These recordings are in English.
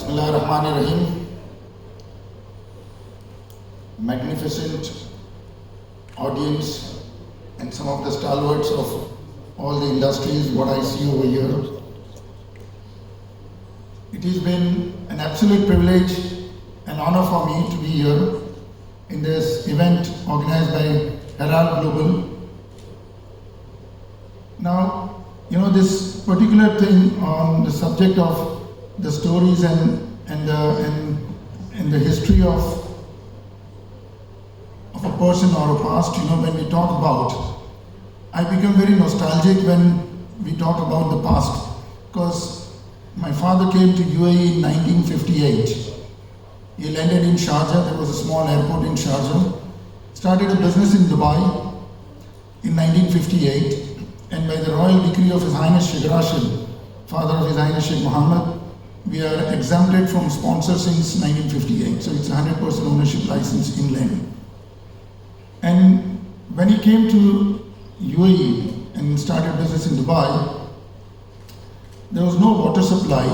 Bismillahirrahmanirrahim. Magnificent audience and some of the stalwarts of all the industries, what I see over here. It has been an absolute privilege and honor for me to be here in this event organized by Herald Global. Now, this particular thing on the subject of the stories and the history of a person or a past, when we talk about, I become very nostalgic when we talk about the past, because my father came to UAE in 1958. He landed in Sharjah. There was a small airport in Sharjah. Started a business in Dubai in 1958, and by the royal decree of His Highness Sheikh Rashid, father of His Highness Sheikh Mohammed, we are exempted from sponsor since 1958. So it's 100% ownership license inland. And when he came to UAE and started business in Dubai, there was no water supply,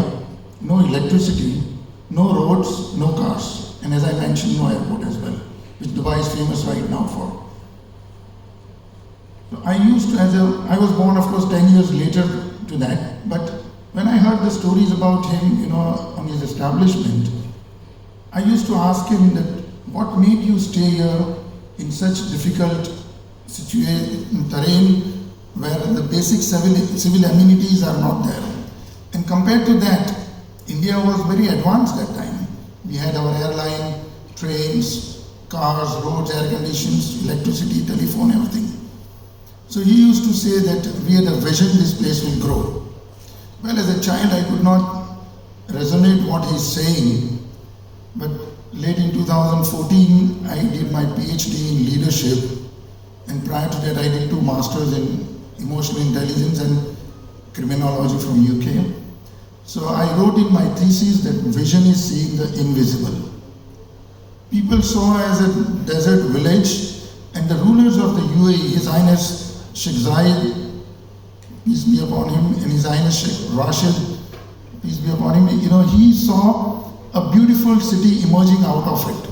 no electricity, no roads, no cars, and as I mentioned, no airport as well, which Dubai is famous right now for. So I was born of course 10 years later to that, but when I heard the stories about him, on his establishment, I used to ask him that what made you stay here in such difficult terrain where the basic civil amenities are not there. And compared to that, India was very advanced that time. We had our airline, trains, cars, roads, air conditions, electricity, telephone, everything. So he used to say that we had a vision this place will grow. Well, as a child, I could not resonate what he's saying, but late in 2014, I did my PhD in leadership, and prior to that, I did 2 masters in emotional intelligence and criminology from UK. So I wrote in my thesis that vision is seeing the invisible. People saw as a desert village, and the rulers of the UAE, His Highness Sheikh Zayed, peace be upon him, and His Highness Sheikh Rashid, peace be upon him, he saw a beautiful city emerging out of it.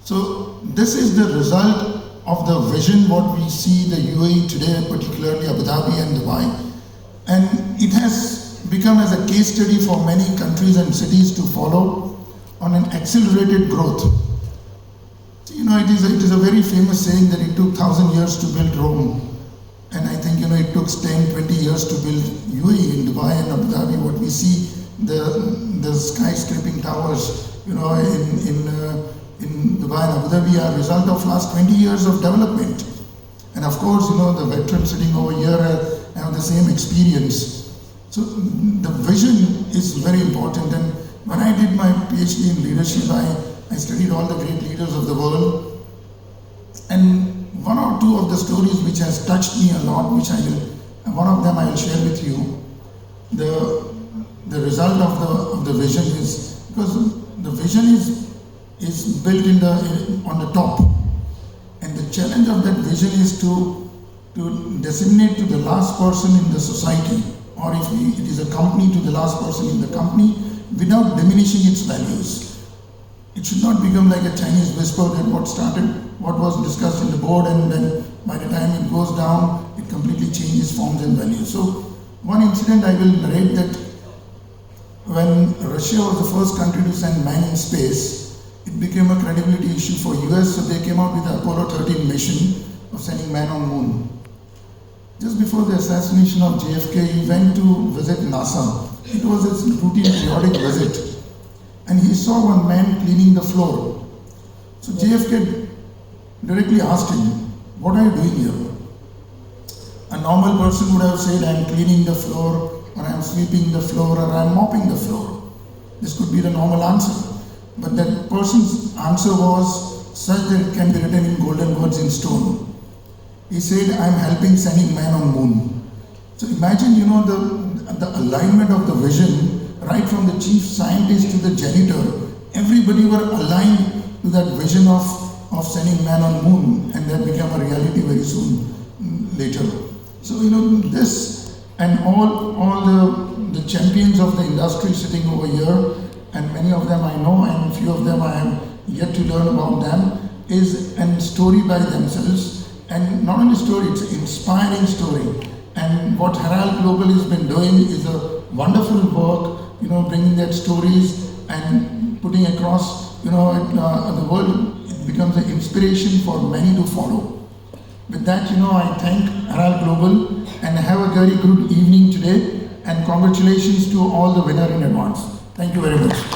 So this is the result of the vision what we see the UAE today, particularly Abu Dhabi and Dubai. And it has become as a case study for many countries and cities to follow on an accelerated growth. It is a very famous saying that it took 1,000 years to build Rome. And I think, it took 10, 20 years to build UAE in Dubai and Abu Dhabi. What we see, the skyscraping towers, in Dubai and Abu Dhabi are a result of last 20 years of development. And of course, the veterans sitting over here have the same experience. So the vision is very important. And when I did my PhD in leadership, I studied all the great leaders of the world. And 1 or 2 of the stories which has touched me a lot, one of them I will share with you. The result of the vision is, because the vision is built on the top, and the challenge of that vision is to disseminate to the last person in the society, or if it is a company, to the last person in the company, without diminishing its values. It should not become like a Chinese whisper that what was discussed in the board, and then by the time it goes down, it completely changes forms and values. So one incident I will narrate, that when Russia was the first country to send man in space, it became a credibility issue for US, so they came out with the Apollo 13 mission of sending man on moon. Just before the assassination of JFK, he went to visit NASA. It was his routine periodic visit. And he saw one man cleaning the floor. So JFK directly asked him, "What are you doing here?" A normal person would have said, "I am cleaning the floor," or "I am sweeping the floor," or "I am mopping the floor." This could be the normal answer. But that person's answer was such that it can be written in golden words in stone. He said, "I am helping sending man on moon." So imagine, the alignment of the vision. Right from the chief scientist to the janitor, everybody were aligned to that vision of sending man on moon, and that became a reality very soon later. So this and all the the champions of the industry sitting over here, and many of them I know and few of them I have yet to learn about them, is a story by themselves. And not only story, it's an inspiring story. And what Herald Global has been doing is a wonderful work, bringing their stories and putting across, the world. It becomes an inspiration for many to follow. With that, I thank Herald Global and have a very good evening today. And congratulations to all the winners in advance. Thank you very much.